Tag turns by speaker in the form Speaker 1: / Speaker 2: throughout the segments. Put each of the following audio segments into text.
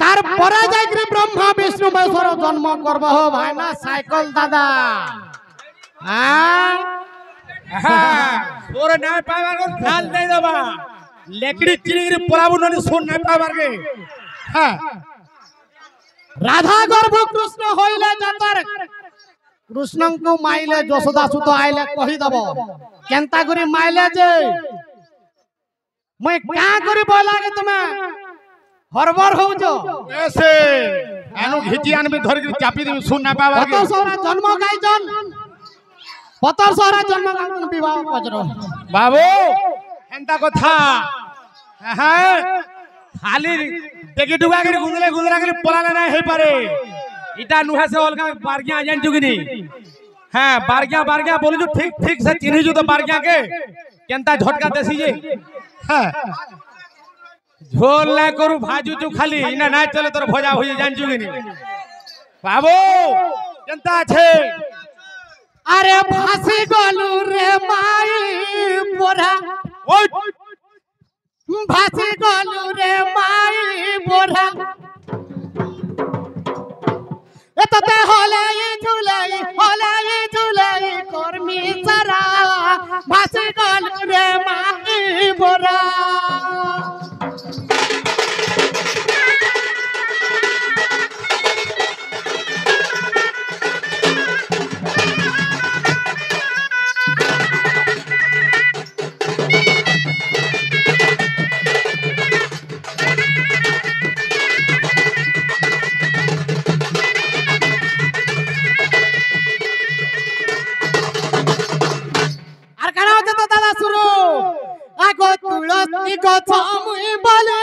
Speaker 1: তারপরে যাই ব্রহ্মা বিষ্ণু মহেশ্বর জন্ম করব ভাই না সাইকেল দাদা।
Speaker 2: তোর না পাইবার খাল দেই দেবা লেকড়ি চিড়ি পলাবু ননি শুন না পাইবার কে।
Speaker 1: রাধা গর্ভ কৃষ্ণ হইলে যাতার কৃষ্ণଙ୍କୁ মাইলে যশোদা সুত আইলে কহি দেব কেনতা করি মাইলে যে মই কা করি বলাগে তুমি হরবর হউছ
Speaker 2: এসে এনু ঘিটি আনবি ধরি চাপি দিবি শুন না পাইবার কে।
Speaker 1: কত সরা জন্ম গাইজন পতর সরা জন্ম গাইজন বিবাহ বজ্র
Speaker 2: বাবু এন্তা কথা। হ্যাঁ খালি দেখি ডুগা করে গুঁদলে গুঁদলা করে পলালে না হই পারে। ইটা নুহে সে অলগা বারগিয়া জানছু কি নি। হ্যাঁ বারগিয়া বারগিয়া বলিছু ঠিক ঠিক সে চিনিছু তো বারগিয়া কে কেনতা ঝটকা দেছি যে। হ্যাঁ ঝোল না করু ভাজুছু খালি না নাই চলে তোর ভজা হই জানছু কি নি। বাবু কেনতা আছে।
Speaker 1: আরে ফাঁসি গলু রে মাই পোরা
Speaker 2: ওই
Speaker 1: ভাসি গলু রে মাই পোরা এততে হলাই ঝুলাই কর্মী সারা ভাসি গলু রে মাই পোরা। তুলসী গছ মুই বলে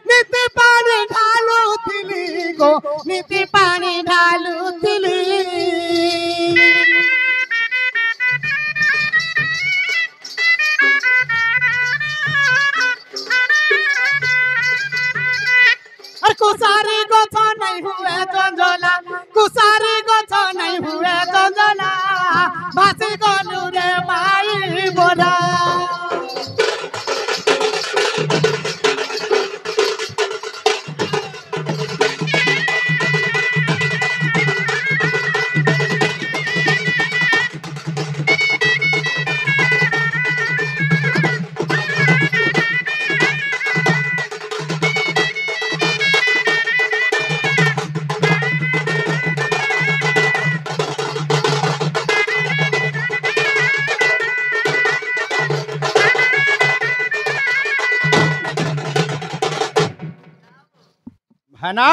Speaker 1: নীতি পানি ঢালুথিলি গো নীতি পানি ঢালুথিলি। আর কুসারি গছ নাই হুয়ে জঞ্জলা কুসারি গছ নাই হুয়ে জঞ্জলা ভাসি গলু রে মাই বোরা।
Speaker 2: হ্যাঁ না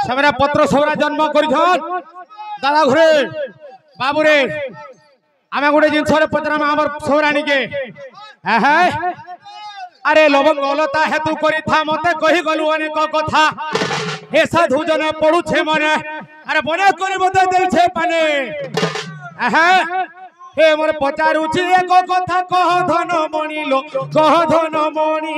Speaker 2: সবরা পত্র সবরা জন্ম করিছন দাদা ঘরে বাবুরে আমি গোটে জিনিসরে পচরাম আমার সৌরাণীকে। হ্যাঁ আরে লবঙ্গ লতা হেতু করিথা মতে কহি গলু অনেক কথা হে সাধু জন পড়ুছে মনে আরে বনে করে মতে দেছে পানে। হ্যাঁ হে মোর পচারুছি এক কথা কহ ধন মণি লো কহ ধন মণি।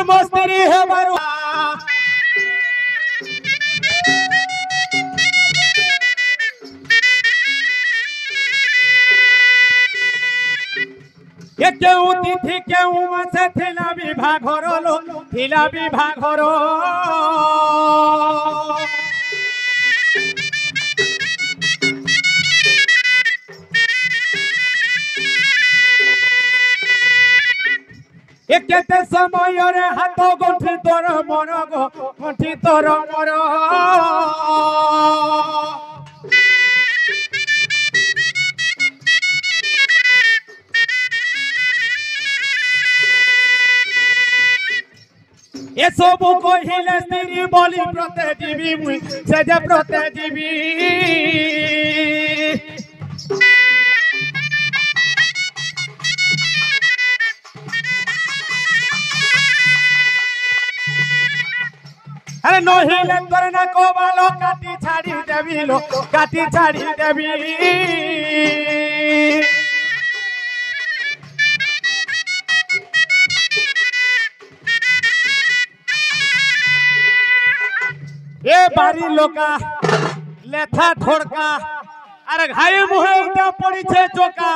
Speaker 2: मस्ती है बरुआ ये क्यों तिथि क्यों मासे थिला विभाग लो थिला विभाग रो केते समय रे हाथ गंठी तोर मन गो गंठी तोर मोर ए सब कहिले स्त्री बोली प्रते जीवी मुई से जे प्रते जीवी अरे नहिले करना को बालो काटी छाड़ी देवी लो काटी छाड़ी देवी बारी लोका लेथा ठोड़का अरे घाई मुहे उठा पड़ी छे चोका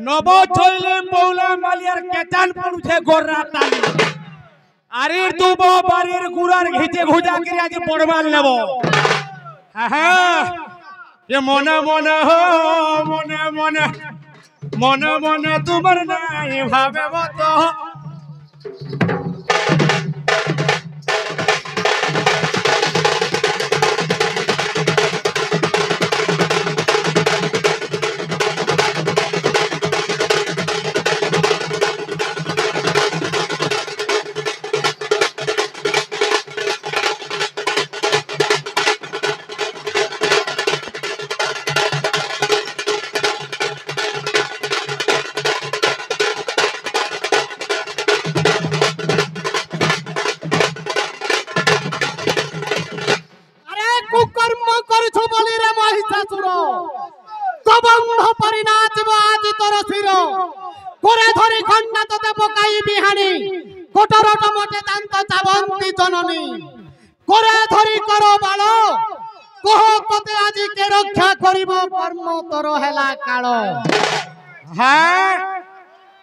Speaker 2: नबो चोइले पौला मालियार केचान पड़ुछे गोर्रा ताली आरिर तुबो बारिर गुरार घिचे घुजा के आज पड़वाल नेबो हां ये मने मने हो मने मने मने मने तुमर नाही भावेबो तो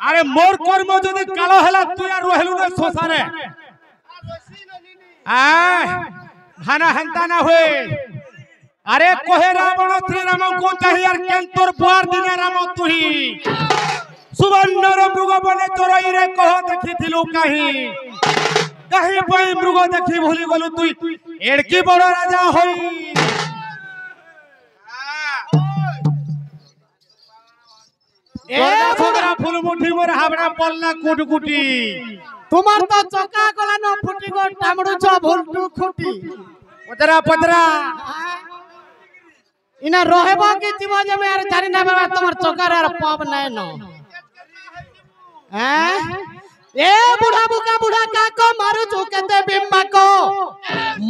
Speaker 2: अरे मोर कर्म जदि कालो हला तू यार रहलु न सोसारे खाना हंता ना होए अरे कोहे रावण श्री राम को चाहि यार केन तोर बुआर दिने राम तुही सुवर्ण मृग बने तोरई रे कह देखिथिलु कहीं कहीं पई मृग देखि भूली गलु तुई एड़की बड़ राजा होई ए छोकरा फुल मुठी मोर हाबड़ा पलना कुटकुटी
Speaker 1: तुम्हार तो चका गला न फुटी गो टामडू छ भुलटू खुटी
Speaker 2: पतरा पतरा
Speaker 1: इना रहबो के जीव जमे यार जानि ना बाबा तुम्हार चकार यार पब नै न हैं ए बुढ़ा बुका बुढ़ा का को मारू छु केते बिम्मा को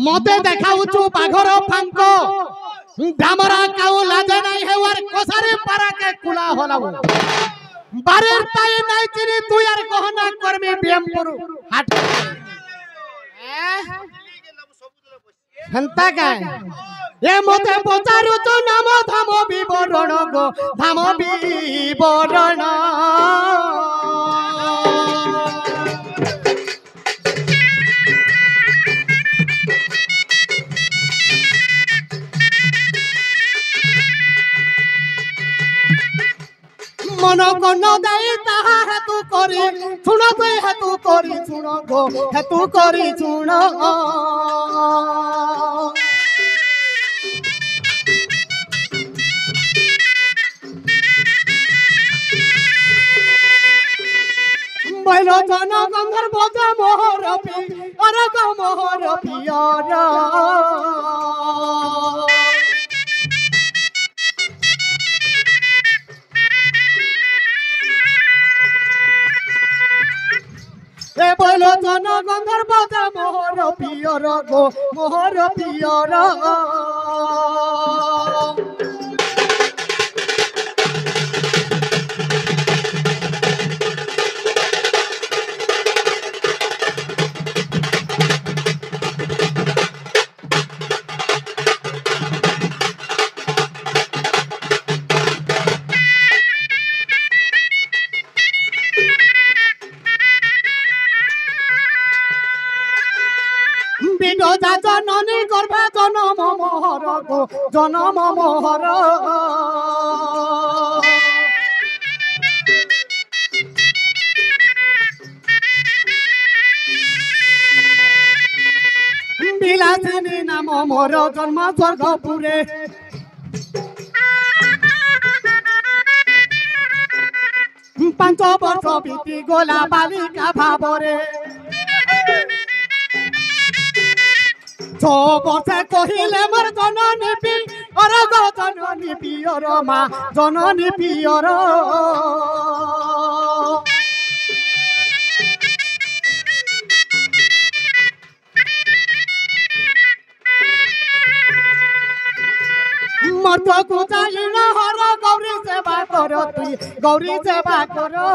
Speaker 1: मते देखाउ छु बाघर फांको धामरा काऊ लाजे नहीं है वार कोसारे पारा के कुला होलाउ बारेर ताई नहीं चिनी तू यार कहना करमे बेमपुर हाट हंता का ए मते पचारु तो नाम धाम विवरण गो धाम विवरण मन को न दे ताहा है तू करी सुनो तो है तू करी सुनो गो है तू करी सुनो बैलो जन गंधर बोजा मोहर पी अरे गो मोहर पियारा ए बोलो जन गंधर बोजा मोहर पियर गो मोहर पियर जननी गर्भ जनम मोहर गो जनम मोहर बिलासिनी नाम मोर जन्म स्वर्गपुरे पांच वर्ष बीती गोला बालिका भावरे छो बर्षे कहिले मोर जननी पी अर गो जननी पियर मा जननी पियर मत को चाहिन हर गौरी सेवा करो तुई गौरी सेवा करो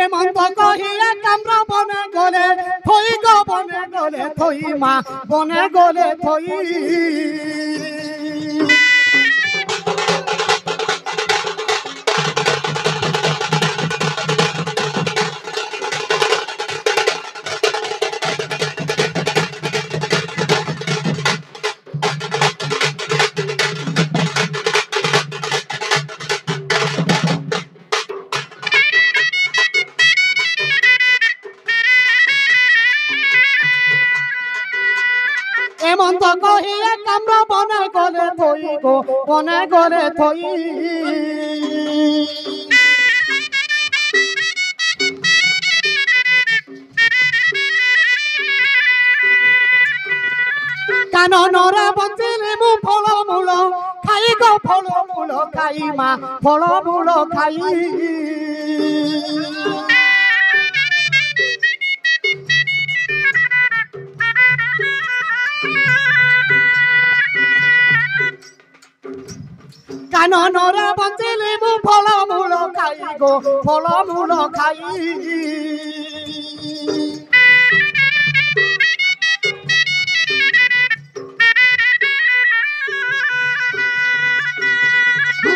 Speaker 1: এমন্ত কহিয়া কামরা বনে গলে থই গো বনে গলে থই মা বনে গলে থই এমন্ত কহিয়া কামরা বনে গলে থই গো বনে গলে থই কাননরা বঞ্চিলে মু ফলমূল খাই গো ফলমূল খাই মা ফলমূল খাই কাননরা বঞ্চিলে মু ফলমূল খাই গো ফলমূল খাই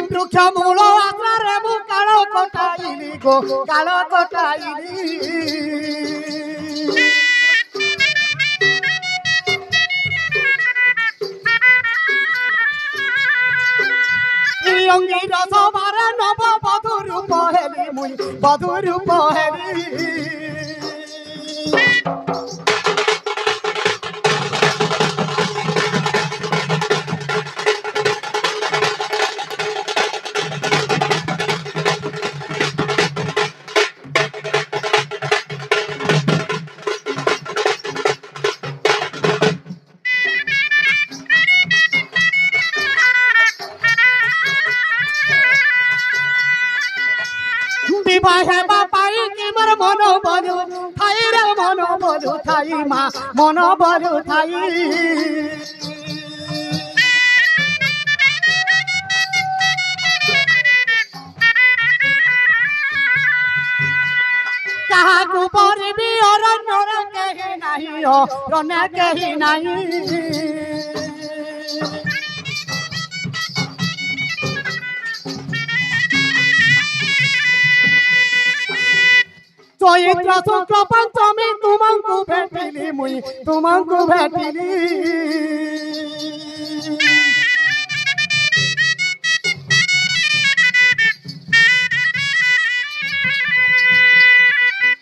Speaker 1: বৃক্ষ মূল আশ্রে মু কাল কটাইলি গো কাল কটাইলি অঙ্গীর সবার নব বধু রূপ হেলি মুই বধু রূপ হেলি বিবাহে বাপাই কি মোর মন বলু ঠাই রে মন বলু ঠাই মা মন বলু ঠাই কাহাকু পরিবি অরণ্যরে কেহি নাহি অরণ্যে কেহি নাহি চৈত্র শুক্ল পঞ্চমী তুমঙ্কু ভেটিলি মুই তুমঙ্কু ভেটিলি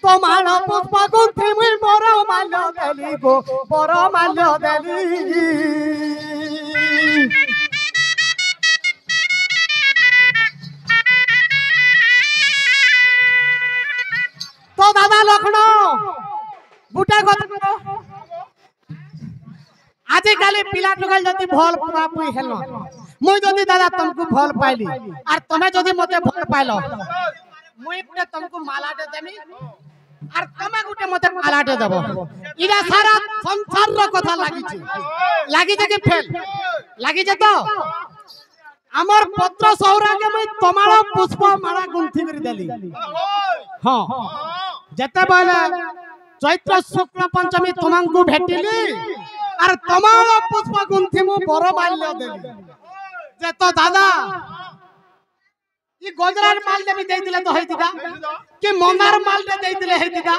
Speaker 1: তোমার পুষ্প গুন্থি মুই বড় মাল্য দেলি গো বড় মাল্য দেলি তো দাদা লক্ষ্ণ গোটে কথা আজিকালি পিলা টুকাল যদি ভল পুরাপুরি হেল মুই যদি দাদা তুমকু ভল পাইলি আর তুমি যদি মতে ভল পাইল মুই গোটে তুমকু মালাটে দেমি আর তুমি গোটে মতে মালাটে দেব ইরা সারা সংসারর কথা লাগিছে লাগিছে কি ফেল লাগিছে তো আমার পত্র সৌরাকে মুই তোমার পুষ্প মালা গুন্থি করে দেলি হ্যাঁ যেতেবেলে চৈত্র শুক্ল পঞ্চমী তোমাকে ভেটিলি আর তোমার পুষ্প গুন্থি মু বড় মাল্য দেলি যে তো দাদা ই গজরার মালটা বি দেইতিলে তো হইতিতা কি মন্দার মালটা দেইতিলে হইতিতা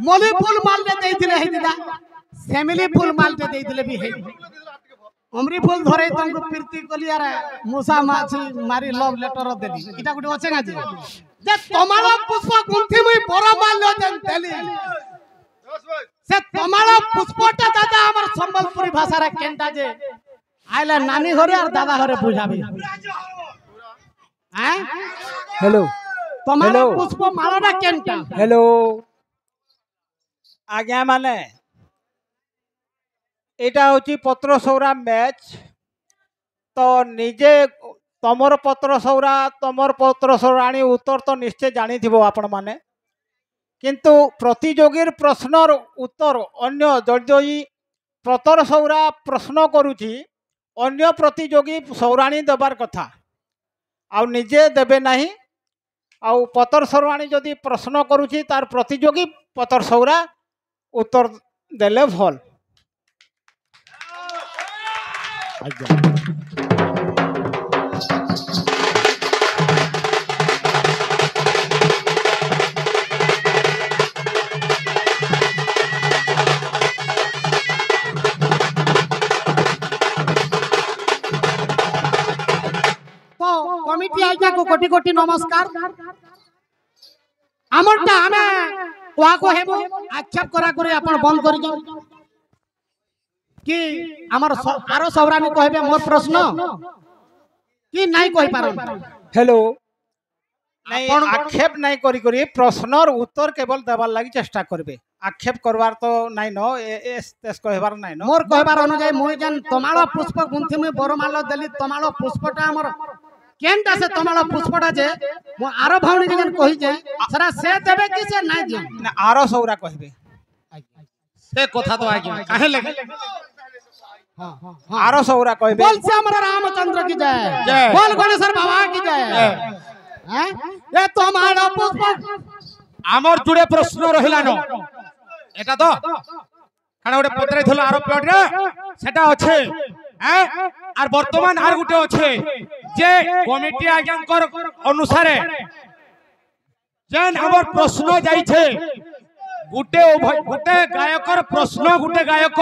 Speaker 1: মলি ফুল মালটা দেইতিলে হইতিতা সেমিলি ফুল মালটা দেইতিলে বি হই অমরি ফুল ধরে তোমাকে প্রীতি কলি আর মুসা মাছি মারি লভ লেটার দেলি এটা গুটে আছে না যে তোমার পুষ্প গুন্থি মুই বড় মাল্য দেলি সে তোমার পুষ্পটা দাদা আমার সম্বলপুরি ভাষার কেনটা যে আইলে নানি ঘরে আর দাদা ঘরে বুঝাবি হ্যাঁ
Speaker 3: हेलो
Speaker 1: তোমার পুষ্প মালাটা কেনটা
Speaker 3: हेलो आज्ञा माने এটা হচ্ছে পত্র সৌরা ম্যাচ তো নিজে তমর পত্র সৌরাণী উত্তর তো নিশ্চয় জানিথিব আপন মানে কিন্তু প্রতিযোগীর প্রশ্নর উত্তর অন্য যদি পত্র সৌরা প্রশ্ন করুছি অন্য প্রতিযোগী সৌরাণী দেবার কথা আর নিজে দেবে না आउ पतर सौराणी जदि प्रश्न करुची तार प्रतियोगी पतर सौरा उत्तर देले भल।
Speaker 1: तो कमिटी आज्ञा को कोटि कोटि नमस्कार। आमरटा आमे वा को हेबो आक्षेप करा करे आपण बंद करि जाऊ कि हमर आरो सौरानी कहबे मोर प्रश्न कि नहीं कहि पारन।
Speaker 3: हेलो नहीं आक्षेप नहीं करी करी प्रश्नर उत्तर केवल देवार लगी चेष्टा करबे। आक्षेप करवार तो नहीं न एस कहबार नहीं न।
Speaker 1: मोर कहबार अनुसार मुई जन तमाଳ पुष्प गुंथि मुई बरमाल देली तमाଳ पुष्पटा हमर केनटा से तमाଳ पुष्पटा जे मो आरो भावनी जन कहि जे सरा से देबे कि से नहीं जे
Speaker 3: ना आरो सौरा कहबे
Speaker 2: से कथा तो आज्ञा काहे लगे
Speaker 3: आरो सौरा कहबे।
Speaker 1: बोल से हमर रामचंद्र की जय
Speaker 2: जय।
Speaker 1: बोल गणेश्वर बाबा की जय हैं ए तमाଳ पुष्प
Speaker 2: आमर जुड़े प्रश्न रहिला न एटा तो खाना गोटे पत्रे थलो आरो प्लट रे सेटा अच्छे हैं आर वर्तमान आर गुटे अच्छे जे कमिटी आज्ञाकर अनुसार जेन हमर प्रश्न जाई छे गुटे गायकर प्रश्न गुटे गायक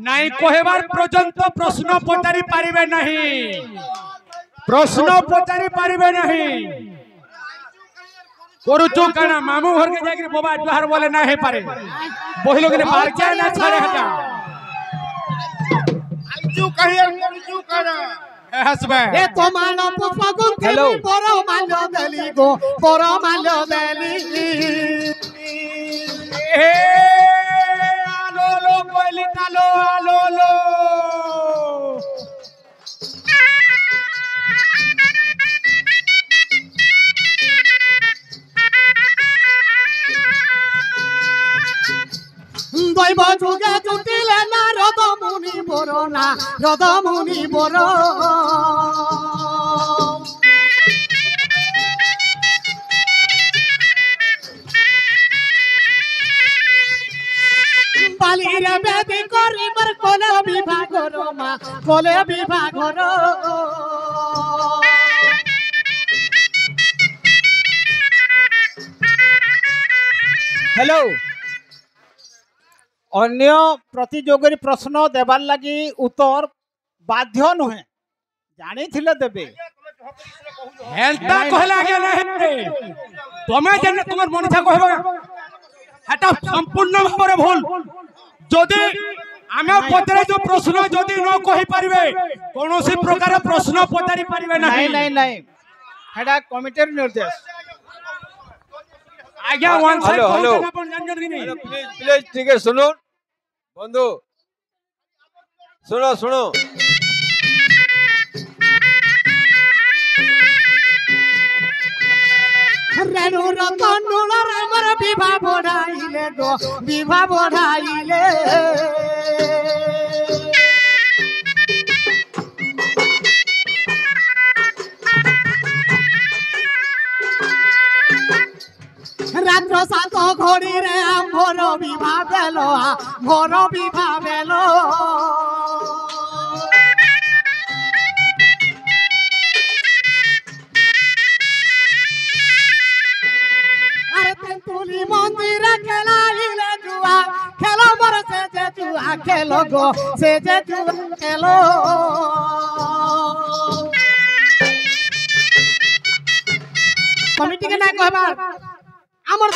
Speaker 2: नहीं कहबार पर्यंत प्रश्न पचारि पारिबे नहीं प्रश्न पचारि पारिबे नहीं करूचु काना मामू घर के जाके बाबा जुहार बोले ना हे पारे बही लोग ने पार क्या ना छड़े हटा आइजु कहिए करूचु काना हसबे
Speaker 1: ए तमाळ पुष्प गुंथि मुई बरमाल देली गो बरमाल देली
Speaker 2: ए आलो लो कोइली तालो आलो लो
Speaker 1: दैव जुगे जुटिले ना रद मुनि बर ना रद मुनि बर बालिरे बेदी करिबर कोले विभागर मा कोले विभागर
Speaker 3: हेलो अन्य प्रतियोगी प्रश्न देवार लगी उत्तर बाध्य नुहे जानी थिले देबे
Speaker 2: हेल्ता कहला गया नहीं तमे जने तुमर मनिथा कहबा हेटा संपूर्ण भाबरे भूल जदि आमे पतरे जो प्रश्न जदि न कहि परिबे कोनोसी प्रकार प्रश्न पचारि परिबे
Speaker 3: नहीं
Speaker 2: नहीं
Speaker 3: नहीं नहीं हेडा कमिटीर निर्देश।
Speaker 2: आज्ञा वन साइड
Speaker 4: हेलो, हेलो।
Speaker 2: अपन जानजन कि नहीं
Speaker 4: प्लीज प्लीज ठीक है सुनो बंधु सुनो सुनो
Speaker 1: रेणु रतनुल रामर विभा बढ़ाइले गो विभा बढ़ाइले रात्र सात घड़ी रे आम्भर विभा बेलो भोर विभा बेलो अरे तेंतुली मंदिर खेलाइले जुआ खेलो मोर से जे जुआ खेलो गो से जे जुआ खेलो कमिटी के ना कहबा हमर